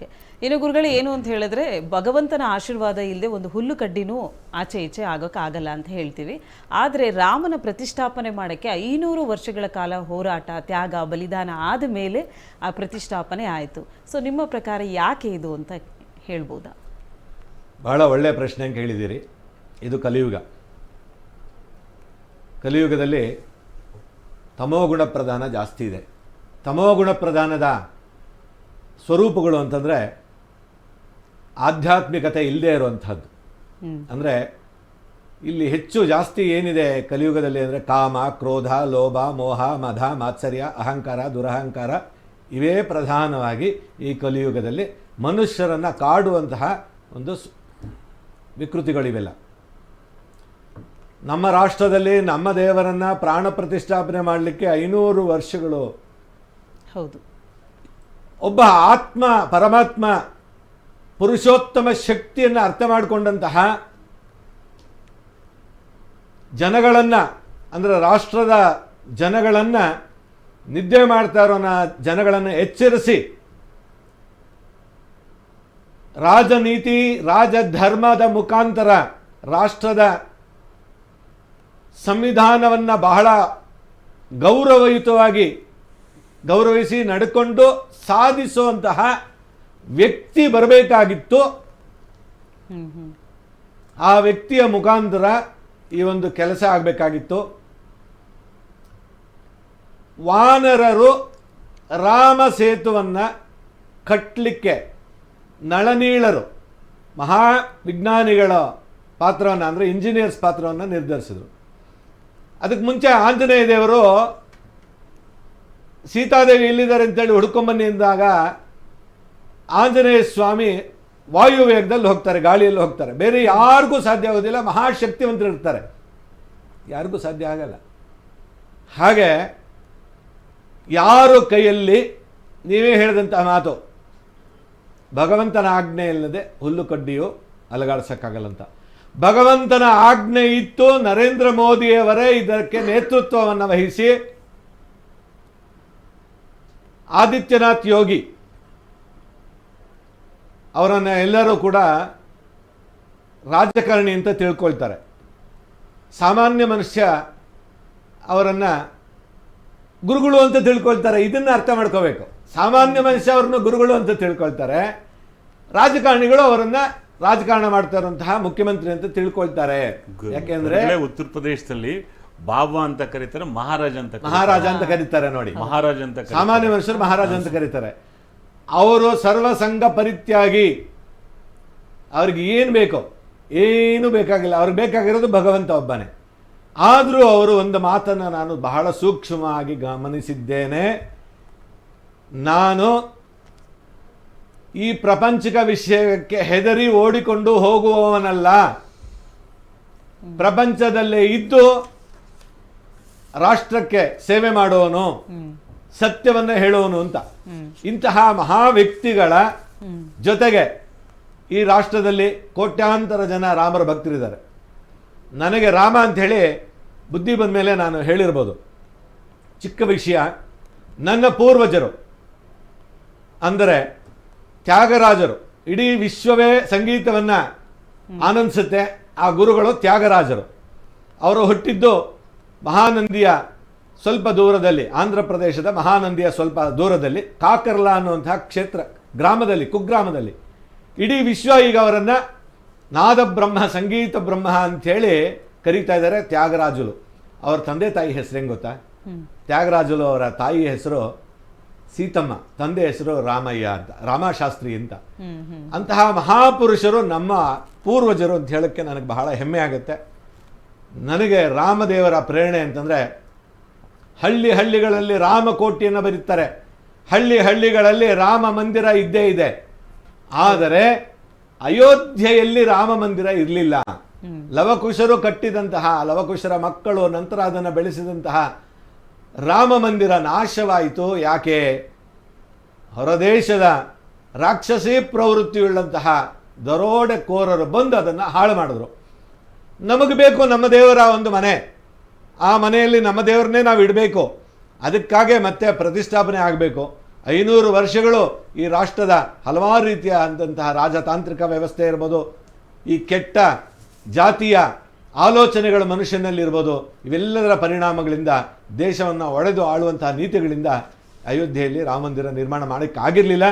Okay. ಇನ್ನು ಗುರುಗಳೇ ಏನು ಅಂತ ಹೇಳಿದ್ರೆ, ಭಗವಂತನ ಆಶೀರ್ವಾದ ಇಲ್ಲದೆ ಒಂದು ಹುಲ್ಲು ಕಡ್ಡಿನೂ ಆಚೆ ಈಚೆ ಆಗೋಕ್ಕಾಗಲ್ಲ ಅಂತ ಹೇಳ್ತೀವಿ. ಆದರೆ ರಾಮನ ಪ್ರತಿಷ್ಠಾಪನೆ ಮಾಡೋಕ್ಕೆ 500 ವರ್ಷಗಳ ಕಾಲ ಹೋರಾಟ, ತ್ಯಾಗ, ಬಲಿದಾನ ಆದ ಮೇಲೆ ಆ ಪ್ರತಿಷ್ಠಾಪನೆ ಆಯಿತು. ಸೊ ನಿಮ್ಮ ಪ್ರಕಾರ ಯಾಕೆ ಇದು ಅಂತ ಹೇಳ್ಬೋದಾ? ಬಹಳ ಒಳ್ಳೆಯ ಪ್ರಶ್ನೆ ಕೇಳಿದ್ದೀರಿ. ಇದು ಕಲಿಯುಗ. ಕಲಿಯುಗದಲ್ಲಿ ತಮೋಗುಣ ಪ್ರಧಾನ ಜಾಸ್ತಿ ಇದೆ. ತಮೋಗುಣ ಪ್ರಧಾನದ ಸ್ವರೂಪಗಳು ಅಂತಂದರೆ ಆಧ್ಯಾತ್ಮಿಕತೆ ಇಲ್ಲದೆ ಇರುವಂಥದ್ದು. ಅಂದರೆ ಇಲ್ಲಿ ಹೆಚ್ಚು ಜಾಸ್ತಿ ಏನಿದೆ ಕಲಿಯುಗದಲ್ಲಿ ಅಂದರೆ ಕಾಮ, ಕ್ರೋಧ, ಲೋಭ, ಮೋಹ, ಮದ, ಮಾತ್ಸರ್ಯ, ಅಹಂಕಾರ, ದುರಹಂಕಾರ ಇವೇ ಪ್ರಧಾನವಾಗಿ ಈ ಕಲಿಯುಗದಲ್ಲಿ ಮನುಷ್ಯರನ್ನು ಕಾಡುವಂತಹ ಒಂದು ವಿಕೃತಿಗಳಿವೆಲ್ಲ. ನಮ್ಮ ರಾಷ್ಟ್ರದಲ್ಲಿ ನಮ್ಮ ದೇವರನ್ನು ಪ್ರಾಣ ಪ್ರತಿಷ್ಠಾಪನೆ ಮಾಡಲಿಕ್ಕೆ 500 ವರ್ಷಗಳು. ಹೌದು. ಒಬ್ಬ ಆತ್ಮ, ಪರಮಾತ್ಮ, ಪುರುಷೋತ್ತಮ ಶಕ್ತಿಯನ್ನು ಅರ್ಥ ಮಾಡಿಕೊಂಡಂತಹ ಜನಗಳನ್ನು, ಅಂದರೆ ರಾಷ್ಟ್ರದ ಜನಗಳನ್ನು, ನಿದ್ದೆ ಮಾಡ್ತಾ ಇರೋ ಜನಗಳನ್ನು ಎಚ್ಚರಿಸಿ ರಾಜನೀತಿ, ರಾಜಧರ್ಮದ ಮುಖಾಂತರ ರಾಷ್ಟ್ರದ ಸಂವಿಧಾನವನ್ನು ಬಹಳ ಗೌರವಿಸಿ ನಡ್ಕೊಂಡು ಸಾಧಿಸುವಂತಹ ವ್ಯಕ್ತಿ ಬರಬೇಕಾಗಿತ್ತು. ಆ ವ್ಯಕ್ತಿಯ ಮುಖಾಂತರ ಈ ಒಂದು ಕೆಲಸ ಆಗಬೇಕಾಗಿತ್ತು. ವಾನರರು ರಾಮ ಸೇತುವನ್ನು ಕಟ್ಟಲಿಕ್ಕೆ ನಳನೀಳರು ಮಹಾವಿಜ್ಞಾನಿಗಳ ಪಾತ್ರವನ್ನು, ಅಂದರೆ ಇಂಜಿನಿಯರ್ಸ್ ಪಾತ್ರವನ್ನು ನಿರ್ಧರಿಸಿದರು. ಅದಕ್ಕೆ ಮುಂಚೆ ಆಂಜನೇಯ ದೇವರು ಸೀತಾದೇವಿ ಎಲ್ಲಿದ್ದಾರೆ ಅಂತೇಳಿ ಹುಡ್ಕೊಂಬನ್ನಿ ಅಂದಾಗ ಆಂಜನೇಯ ಸ್ವಾಮಿ ವಾಯುವೇಗದಲ್ಲಿ ಹೋಗ್ತಾರೆ, ಗಾಳಿಯಲ್ಲಿ ಹೋಗ್ತಾರೆ. ಬೇರೆ ಯಾರಿಗೂ ಸಾಧ್ಯ ಆಗೋದಿಲ್ಲ. ಮಹಾಶಕ್ತಿವಂತರು ಇರ್ತಾರೆ, ಯಾರಿಗೂ ಸಾಧ್ಯ ಆಗಲ್ಲ. ಹಾಗೆ ಯಾರು ಕೈಯಲ್ಲಿ ನೀವೇ ಹೇಳಿದಂತಹ ಮಾತು, ಭಗವಂತನ ಆಜ್ಞೆ ಇಲ್ಲದೆ ಹುಲ್ಲು ಕಡ್ಡಿಯು ಅಲಗಾಡಿಸೋಕ್ಕಾಗಲ್ಲಂತ. ಭಗವಂತನ ಆಜ್ಞೆ ಇತ್ತು. ನರೇಂದ್ರ ಮೋದಿಯವರೇ ಇದಕ್ಕೆ ನೇತೃತ್ವವನ್ನು ವಹಿಸಿ ಆದಿತ್ಯನಾಥ್ ಯೋಗಿ ಅವರನ್ನು ಎಲ್ಲರೂ ಕೂಡ ರಾಜಕಾರಣಿ ಅಂತ ತಿಳ್ಕೊಳ್ತಾರೆ. ಸಾಮಾನ್ಯ ಮನುಷ್ಯ ಅವರನ್ನು ಗುರುಗಳು ಅಂತ ತಿಳ್ಕೊಳ್ತಾರೆ. ಇದನ್ನು ಅರ್ಥ ಮಾಡ್ಕೋಬೇಕು. ಸಾಮಾನ್ಯ ಮನುಷ್ಯ ಅವ್ರನ್ನ ಗುರುಗಳು ಅಂತ ತಿಳ್ಕೊಳ್ತಾರೆ, ರಾಜಕಾರಣಿಗಳು ಅವರನ್ನು ರಾಜಕಾರಣ ಮಾಡ್ತಾ ಇರುವಂತಹ ಮುಖ್ಯಮಂತ್ರಿ ಅಂತ ತಿಳ್ಕೊಳ್ತಾರೆ. ಯಾಕೆಂದ್ರೆ ಉತ್ತರ ಪ್ರದೇಶದಲ್ಲಿ ಬಾಬಾ ಅಂತ ಕರೀತಾರೆ, ಮಹಾರಾಜ ಅಂತ ಕರೀತಾರೆ. ನೋಡಿ, ಮಹಾರಾಜ ಅಂತ ಸಾಮಾನ್ಯ ಮನುಷ್ಯರು ಮಹಾರಾಜ ಅಂತ ಕರೀತಾರೆ. ಅವರು ಸರ್ವಸಂಘ ಪರಿತ್ಯಾಗಿ. ಅವ್ರಿಗೆ ಏನು ಬೇಕೋ ಏನು ಬೇಕಾಗಿಲ್ಲ, ಅವ್ರಿಗೆ ಬೇಕಾಗಿರೋದು ಭಗವಂತ ಒಬ್ಬನೇ. ಆದರೂ ಅವರು ಒಂದು ಮಾತನ್ನು ನಾನು ಬಹಳ ಸೂಕ್ಷ್ಮವಾಗಿ ಗಮನಿಸಿದ್ದೇನೆ. ನಾನು ಈ ಪ್ರಪಂಚಿಕ ವಿಷಯಕ್ಕೆ ಹೆದರಿ ಓಡಿಕೊಂಡು ಹೋಗುವವನಲ್ಲ, ಪ್ರಪಂಚದಲ್ಲೇ ಇದ್ದು ರಾಷ್ಟ್ರಕ್ಕೆ ಸೇವೆ ಮಾಡುವನು, ಸತ್ಯವನ್ನು ಹೇಳುವನು ಅಂತ. ಇಂತಹ ಮಹಾ ವ್ಯಕ್ತಿಗಳ ಜೊತೆಗೆ ಈ ರಾಷ್ಟ್ರದಲ್ಲಿ ಕೋಟ್ಯಾಂತರ ಜನ ರಾಮರ ಭಕ್ತರಿದ್ದಾರೆ. ನನಗೆ ರಾಮ ಅಂತ ಹೇಳಿ ಬುದ್ಧಿ ಬಂದ ಮೇಲೆ ನಾನು ಹೇಳಿರ್ಬೋದು. ಚಿಕ್ಕ ವಿಷಯ, ನನ್ನ ಪೂರ್ವಜರು ಅಂದರೆ ತ್ಯಾಗರಾಜರು, ಇಡೀ ವಿಶ್ವವೇ ಸಂಗೀತವನ್ನು ಆನಂದಿಸುತ್ತೆ. ಆ ಗುರುಗಳು ತ್ಯಾಗರಾಜರು. ಅವರು ಹುಟ್ಟಿದ್ದು ಮಹಾನಂದಿಯ ಸ್ವಲ್ಪ ದೂರದಲ್ಲಿ, ಆಂಧ್ರ ಪ್ರದೇಶದ ಮಹಾನಂದಿಯ ಸ್ವಲ್ಪ ದೂರದಲ್ಲಿ ಕಾಕರ್ಲಾ ಅನ್ನುವಂತಹ ಕ್ಷೇತ್ರ, ಗ್ರಾಮದಲ್ಲಿ, ಕುಗ್ರಾಮದಲ್ಲಿ. ಇಡೀ ವಿಶ್ವ ಈಗ ಅವರನ್ನು ನಾದ ಬ್ರಹ್ಮ, ಸಂಗೀತ ಬ್ರಹ್ಮ ಅಂಥೇಳಿ ಕರೀತಾ ಇದ್ದಾರೆ. ತ್ಯಾಗರಾಜುಲು ಅವರ ತಂದೆ ತಾಯಿ ಹೆಸರು ಹೆಂಗೆ ಗೊತ್ತಾ? ತ್ಯಾಗರಾಜುಲು ಅವರ ತಾಯಿ ಹೆಸರು ಸೀತಮ್ಮ, ತಂದೆ ಹೆಸರು ರಾಮಯ್ಯ ಅಂತ, ರಾಮಶಾಸ್ತ್ರಿ ಅಂತ. ಅಂತಹ ಮಹಾಪುರುಷರು ನಮ್ಮ ಪೂರ್ವಜರು ಅಂತ ಹೇಳೋಕ್ಕೆ ನನಗೆ ಬಹಳ ಹೆಮ್ಮೆ ಆಗುತ್ತೆ. ನನಗೆ ರಾಮದೇವರ ಪ್ರೇರಣೆ ಅಂತಂದರೆ, ಹಳ್ಳಿಗಳಲ್ಲಿ ರಾಮಕೋಟಿಯನ್ನು ಬರೀತಾರೆ, ಹಳ್ಳಿಗಳಲ್ಲಿ ರಾಮ ಮಂದಿರ ಇದ್ದೇ ಇದೆ. ಆದರೆ ಅಯೋಧ್ಯೆಯಲ್ಲಿ ರಾಮ ಮಂದಿರ ಇರಲಿಲ್ಲ. ಲವಕುಶರು ಕಟ್ಟಿದಂತಹ, ಲವಕುಶರ ಮಕ್ಕಳು ನಂತರ ಅದನ್ನು ಬೆಳೆಸಿದಂತಹ ರಾಮ ಮಂದಿರ ನಾಶವಾಯಿತು. ಯಾಕೆ? ಹೊರದೇಶದ ರಾಕ್ಷಸಿ ಪ್ರವೃತ್ತಿಯುಳ್ಳಂತಹ ದರೋಡೆಕೋರರು ಬಂದು ಅದನ್ನು ಹಾಳು ಮಾಡಿದ್ರು. ನಮಗೆ ಬೇಕು ನಮ್ಮ ದೇವರ ಒಂದು ಮನೆ, ಆ ಮನೆಯಲ್ಲಿ ನಮ್ಮ ದೇವರನ್ನೇ ನಾವು ಇಡಬೇಕು, ಅದಕ್ಕಾಗಿ ಮತ್ತೆ ಪ್ರತಿಷ್ಠಾಪನೆ ಆಗಬೇಕು. 500 ವರ್ಷಗಳು ಈ ರಾಷ್ಟ್ರದ ಹಲವಾರು ರೀತಿಯ ಅಂತಹ ರಾಜತಾಂತ್ರಿಕ ವ್ಯವಸ್ಥೆ ಇರ್ಬೋದು, ಈ ಕೆಟ್ಟ ಜಾತಿಯ ಆಲೋಚನೆಗಳು ಮನುಷ್ಯನಲ್ಲಿರ್ಬೋದು, ಇವೆಲ್ಲದರ ಪರಿಣಾಮಗಳಿಂದ ದೇಶವನ್ನು ಒಡೆದು ಆಳುವಂತಹ ನೀತಿಗಳಿಂದ ಅಯೋಧ್ಯೆಯಲ್ಲಿ ರಾಮ ಮಂದಿರ ನಿರ್ಮಾಣ ಮಾಡೋಕ್ಕಾಗಿರಲಿಲ್ಲ.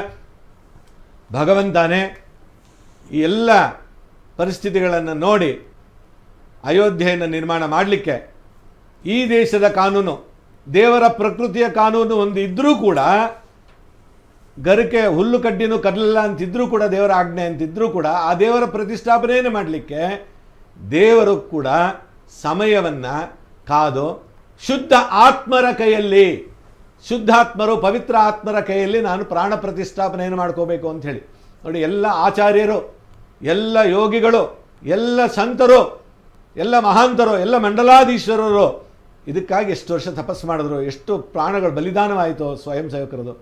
ಭಗವಂತನೇ ಈ ಎಲ್ಲ ಪರಿಸ್ಥಿತಿಗಳನ್ನು ನೋಡಿ ಅಯೋಧ್ಯೆಯನ್ನು ನಿರ್ಮಾಣ ಮಾಡಲಿಕ್ಕೆ ಈ ದೇಶದ ಕಾನೂನು, ದೇವರ ಪ್ರಕೃತಿಯ ಕಾನೂನು ಒಂದು ಇದ್ದರೂ ಕೂಡ, ಗರಿಕೆ ಹುಲ್ಲು ಕಡ್ಡಿನೂ ಕದಲಲ್ಲ ಅಂತಿದ್ರೂ ಕೂಡ, ದೇವರ ಆಜ್ಞೆ ಅಂತಿದ್ರೂ ಕೂಡ, ಆ ದೇವರ ಪ್ರತಿಷ್ಠಾಪನೆಯನ್ನು ಮಾಡಲಿಕ್ಕೆ ದೇವರು ಕೂಡ ಸಮಯವನ್ನು ಕಾದು ಶುದ್ಧ ಆತ್ಮರ ಕೈಯಲ್ಲಿ, ಶುದ್ಧಾತ್ಮರು ಪವಿತ್ರ ಆತ್ಮರ ಕೈಯಲ್ಲಿ ನಾನು ಪ್ರಾಣ ಪ್ರತಿಷ್ಠಾಪನೆಯನ್ನು ಮಾಡ್ಕೋಬೇಕು ಅಂತ ಹೇಳಿ ನೋಡಿ, ಎಲ್ಲ ಆಚಾರ್ಯರು, ಎಲ್ಲ ಯೋಗಿಗಳು, ಎಲ್ಲ ಸಂತರು, ಎಲ್ಲ ಮಹಾಂತರು, ಎಲ್ಲ ಮಂಡಲಾಧೀಶ್ವರರು ಇದಕ್ಕಾಗಿ ಎಷ್ಟು ವರ್ಷ ತಪಸ್ಸು ಮಾಡಿದ್ರು, ಎಷ್ಟು ಪ್ರಾಣಗಳು ಬಲಿದಾನವಾಯಿತು ಸ್ವಯಂ ಸೇವಕರದು.